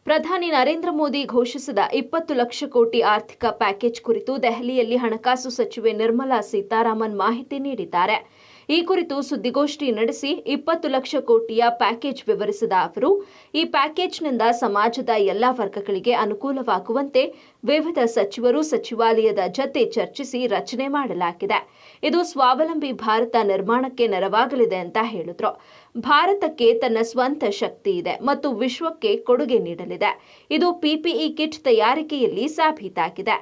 ಪ್ರಧಾನಿ ನರೇಂದ್ರ ಮೋದಿ ಘೋಷಿಸಿದ 20 ಲಕ್ಷ ಕೋಟಿ ಆರ್ಥಿಕ ಪ್ಯಾಕೇಜ್ ಕುರಿತು ದೆಹಲಿಯಲ್ಲಿ ಹಣಕಾಸು ಸಚಿವೆ ನಿರ್ಮಲಾ ಸೀತಾರಾಮನ್ ಮಾಹಿತಿ ನೀಡಿದ್ದಾರೆ. ಈ ಕುರಿತು ಸುದ್ದಿಗೋಷ್ಠಿ ನಡೆಸಿ 20 ಲಕ್ಷ ಕೋಟಿಯ ಪ್ಯಾಕೇಜ್ ವಿವರಿಸಿದ ಅವರು, ಈ ಪ್ಯಾಕೇಜ್ನಿಂದ ಸಮಾಜದ ಎಲ್ಲಾ ವರ್ಗಗಳಿಗೆ ಅನುಕೂಲವಾಗುವಂತೆ ವಿವಿಧ ಸಚಿವರು ಸಚಿವಾಲಯದ ಜತೆ ಚರ್ಚಿಸಿ ರಚನೆ ಮಾಡಲಾಗಿದೆ. ಇದು ಸ್ವಾವಲಂಬಿ ಭಾರತ ನಿರ್ಮಾಣಕ್ಕೆ ನೆರವಾಗಲಿದೆ ಅಂತ ಹೇಳಿದ್ರು. ಭಾರತಕ್ಕೆ ತನ್ನ ಸ್ವಂತ ಶಕ್ತಿ ಇದೆ ಮತ್ತು ವಿಶ್ವಕ್ಕೆ ಕೊಡುಗೆ ನೀಡಲಿದೆ. ಇದು ಪಿಪಿಇ ಕಿಟ್ ತಯಾರಿಕೆಯಲ್ಲಿ ಸಾಬೀತಾಗಿದೆ.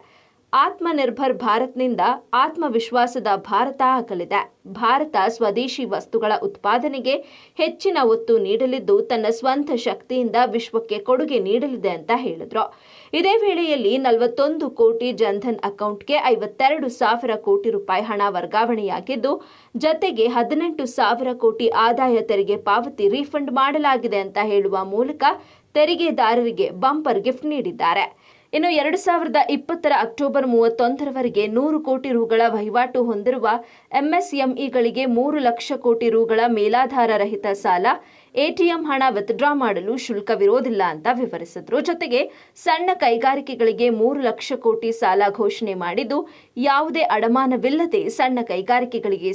ಆತ್ಮನಿರ್ಭರ್ ಭಾರತ್ನಿಂದ ಆತ್ಮವಿಶ್ವಾಸದ ಭಾರತ ಆಗಲಿದೆ. ಭಾರತ ಸ್ವದೇಶಿ ವಸ್ತುಗಳ ಉತ್ಪಾದನೆಗೆ ಹೆಚ್ಚಿನ ಒತ್ತು ನೀಡಲಿದ್ದು ತನ್ನ ಸ್ವಂತ ಶಕ್ತಿಯಿಂದ ವಿಶ್ವಕ್ಕೆ ಕೊಡುಗೆ ನೀಡಲಿದೆ ಅಂತ ಹೇಳಿದ್ರು. ಇದೇ ವೇಳೆಯಲ್ಲಿ 41 ಕೋಟಿ ಜನ್ಧನ್ ಅಕೌಂಟ್ಗೆ 52,000 ಕೋಟಿ ರೂಪಾಯಿ ಹಣ ವರ್ಗಾವಣೆಯಾಗಿದ್ದು, ಜತೆಗೆ 18,000 ಕೋಟಿ ಆದಾಯ ತೆರಿಗೆ ಪಾವತಿ ರೀಫಂಡ್ ಮಾಡಲಾಗಿದೆ ಅಂತ ಹೇಳುವ ಮೂಲಕ ತೆರಿಗೆದಾರರಿಗೆ ಬಂಪರ್ ಗಿಫ್ಟ್ ನೀಡಿದ್ದಾರೆ. ಇನ್ನು 2020 ಅಕ್ಟೋಬರ್ 31ರವರೆಗೆ 100 ಕೋಟಿ ರುಗಳ ವಹಿವಾಟು ಹೊಂದಿರುವ ಎಂಎಸ್ಎಂಇಗಳಿಗೆ 3 ಲಕ್ಷ ಕೋಟಿ ರುಗಳ ಮೇಲಾಧಾರ ರಹಿತ ಸಾಲ, ಎಟಿಎಂ ಹಣ ವಿತ್ಡ್ರಾ ಮಾಡಲು ಶುಲ್ಕವಿರೋದಿಲ್ಲ ಅಂತ ವಿವರಿಸಿದ್ರು. ಜೊತೆಗೆ ಸಣ್ಣ ಕೈಗಾರಿಕೆಗಳಿಗೆ 3 ಲಕ್ಷ ಕೋಟಿ ಸಾಲ ಘೋಷಣೆ ಮಾಡಿದ್ದು, ಯಾವುದೇ ಅಡಮಾನವಿಲ್ಲದೆ ಸಣ್ಣ ಕೈಗಾರಿಕೆಗಳಿಗೆ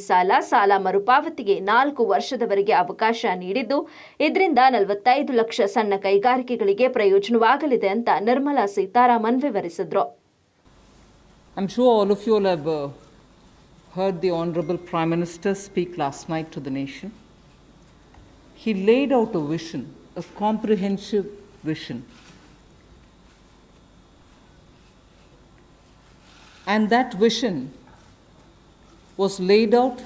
ಸಾಲ ಮರುಪಾವತಿಗೆ 4 ವರ್ಷದವರೆಗೆ ಅವಕಾಶ ನೀಡಿದ್ದು, ಇದರಿಂದ 45 ಲಕ್ಷ ಸಣ್ಣ ಕೈಗಾರಿಕೆಗಳಿಗೆ ಪ್ರಯೋಜನವಾಗಲಿದೆ ಅಂತ Nirmala Sitharaman ವಿವರಿಸಿದ್ರು. I'm sure all of you have heard the Honorable Prime Minister speak last night to the nation. He laid out a vision, a comprehensive vision. And that vision was laid out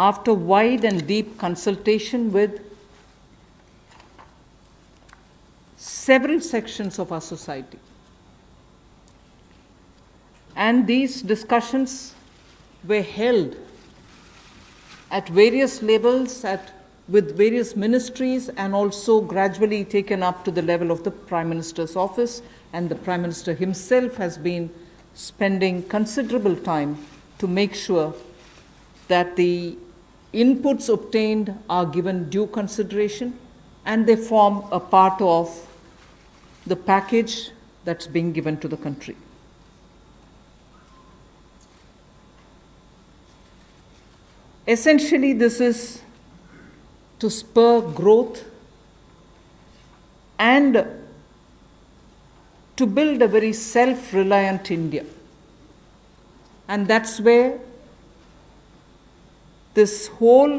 after wide and deep consultation with several sections of our society. And these discussions were held at various levels with various ministries, and also gradually taken up to the level of the Prime Minister's office, and the Prime Minister himself has been spending considerable time to make sure that the inputs obtained are given due consideration and they form a part of the package that's being given to the country. Essentially, this is to spur growth and to build a very self-reliant India. And that's where this whole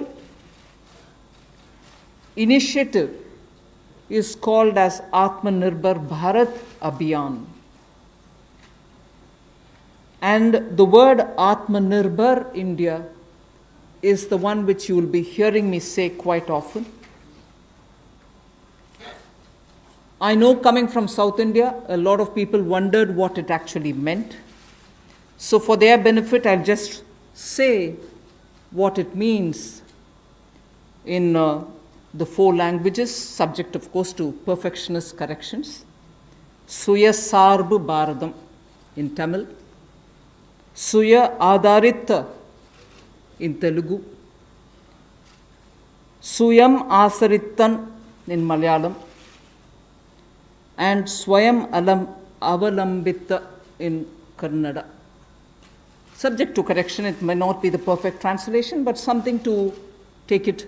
initiative is called as Atmanirbhar Bharat Abhiyan. And the word Atmanirbhar India is the one which you will be hearing me say quite often. I know, coming from South India, a lot of people wondered what it actually meant. So for their benefit, I'll just say what it means in the 4 languages, subject of course to perfectionist corrections. Suya Sarbu Bharadam in Tamil, Suya Adharita in Telugu, Suyam Asarittan in Malayalam, and Swayam Avalambita in Kannada. Subject to correction, it may not be the perfect translation, but something to take it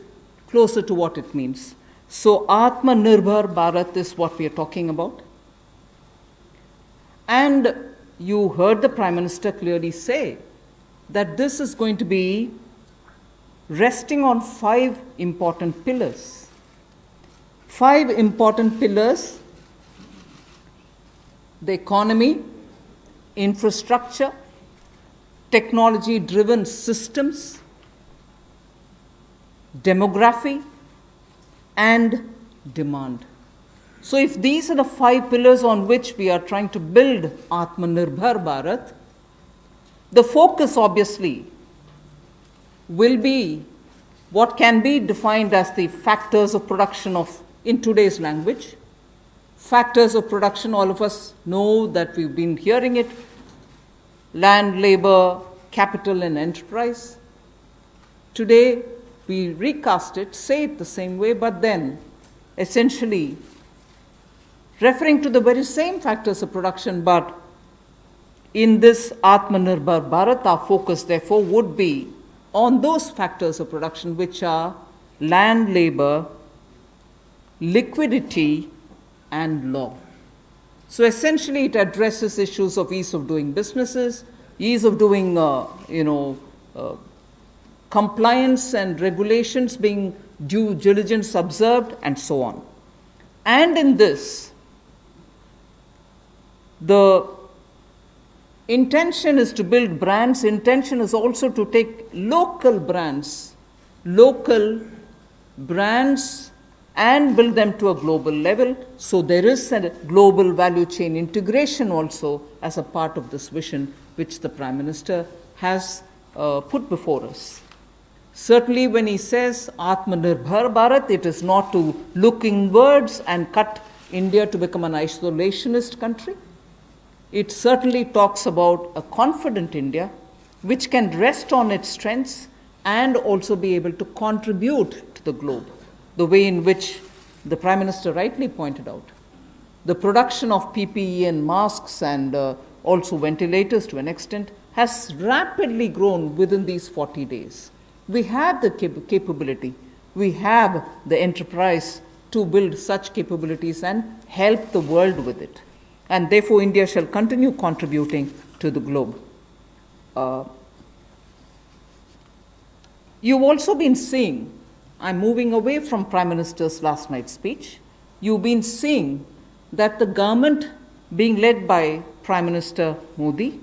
closer to what it means. So Atmanirbhar Bharat is what we are talking about. And you heard the Prime Minister clearly say that this is going to be resting on 5 important pillars. 5 important pillars: the economy, infrastructure, technology-driven systems, demography, and demand. So if these are the 5 pillars on which we are trying to build Atmanirbhar Bharat, the focus obviously will be what can be defined as the factors of production of, in today's language, factors of production. All of us know that, we've been hearing it: land, labor, capital, and enterprise. Today we recast it, say it the same way, but then essentially referring to the very same factors of production, but in this Atmanirbhar Bharat, our focus therefore would be on those factors of production which are land, labor, liquidity, and law. So essentially it addresses issues of ease of doing businesses, ease of doing compliance and regulations being due diligence observed, and so on. And in this, the intention is to build brands. Intention is also to take local brands and build them to a global level. So there is a global value chain integration also as a part of this vision which the Prime Minister has put before us. Certainly when he says Atmanirbhar Bharat, it is not to look inwards and cut India to become an isolationist country. It certainly talks about a confident India which can rest on its strengths and also be able to contribute to the globe, the way in which the Prime Minister rightly pointed out. The production of PPE and masks and also ventilators to an extent has rapidly grown within these 40 days. We have the capability, we have the enterprise to build such capabilities and help the world with it. And therefore, India shall continue contributing to the globe. You've also been seeing, I'm moving away from Prime Minister's last night's speech, you've been seeing that the government being led by Prime Minister Modi,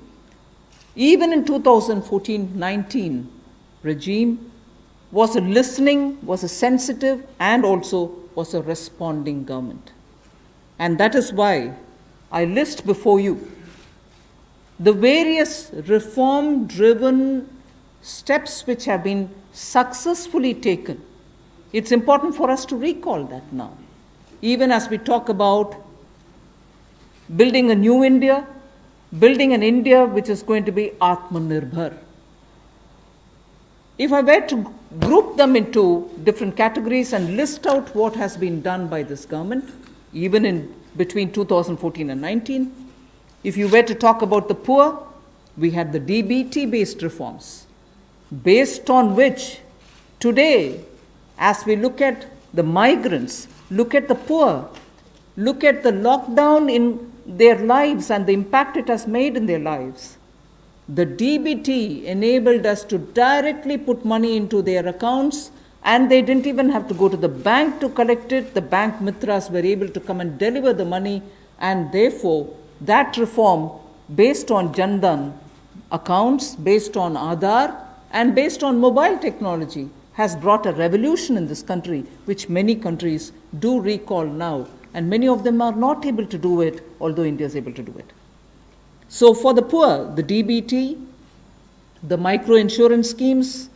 even in 2014-19 regime, was a listening, was a sensitive, and also was a responding government. And that is why I list before you the various reform-driven steps which have been successfully taken. It's important for us to recall that now. Even as we talk about building a new India, building an India which is going to be Atmanirbhar. If I were to group them into different categories and list out what has been done by this government, even in between 2014 and 19, if you were to talk about the poor, we had the DBT-based reforms, based on which today, as we look at the migrants, look at the poor, look at the lockdown in their lives and the impact it has made in their lives, the DBT enabled us to directly put money into their accounts, and they didn't even have to go to the bank to collect it. The bank mitras were able to come and deliver the money, and therefore that reform based on Jan Dhan accounts, based on Aadhaar, and based on mobile technology has brought a revolution in this country, which many countries do recall now, and many of them are not able to do it, although India is able to do it. So for the poor, the DBT, the micro insurance schemes,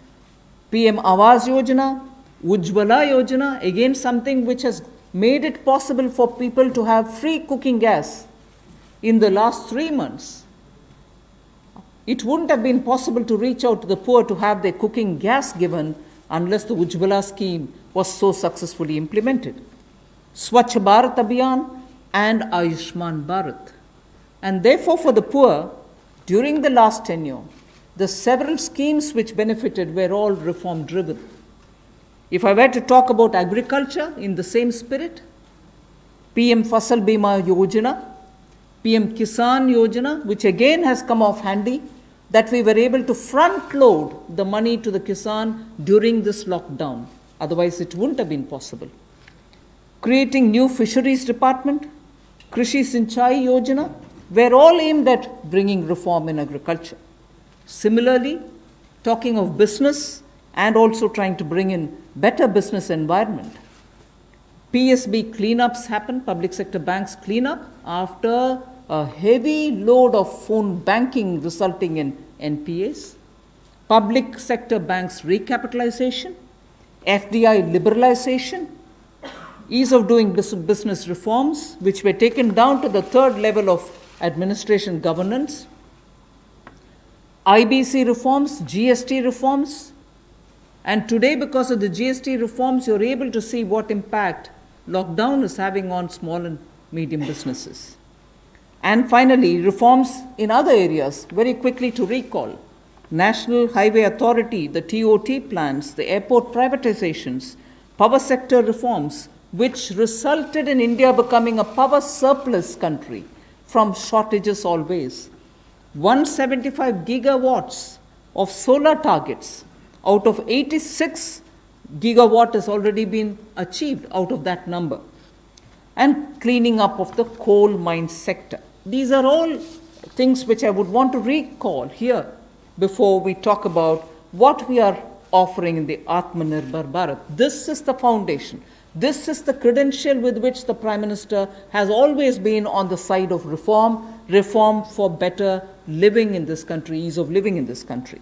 PM Awas Yojana, Ujjwala Yojana, again something which has made it possible for people to have free cooking gas in the last 3 months. It wouldn't have been possible to reach out to the poor to have their cooking gas given unless the Ujjwala scheme was so successfully implemented. Swachh Bharat Abhiyan and Ayushman Bharat. And therefore for the poor, during the last tenure, the several schemes which benefited were all reform driven. If I were to talk about agriculture in the same spirit, PM Fasal Bima Yojana, PM Kisan Yojana, which again has come off handy, that we were able to front load the money to the Kisan during this lockdown. Otherwise it wouldn't have been possible. Creating new fisheries department, Krishi Sinchai Yojana, were all aimed at bringing reform in agriculture. Similarly, talking of business and also trying to bring in better business environment. PSB cleanups happened, public sector banks cleanup, after a heavy load of phone banking resulting in NPAs. Public sector banks recapitalization, FDI liberalization, ease of doing business reforms, which were taken down to the third level of administration governance, IBC reforms, GST reforms, and today because of the GST reforms, you're able to see what impact lockdown is having on small and medium businesses. And finally, reforms in other areas, very quickly to recall. National Highway Authority, the TOT plans, the airport privatizations, power sector reforms, which resulted in India becoming a power surplus country from shortages always. 175 gigawatts of solar targets out of 86 gigawatt has already been achieved out of that number. And cleaning up of the coal mine sector. These are all things which I would want to recall here before we talk about what we are offering in the Atmanirbhar Bharat. This is the foundation. This is the credential with which the Prime Minister has always been on the side of reform for better living in this country, ease of living in this country.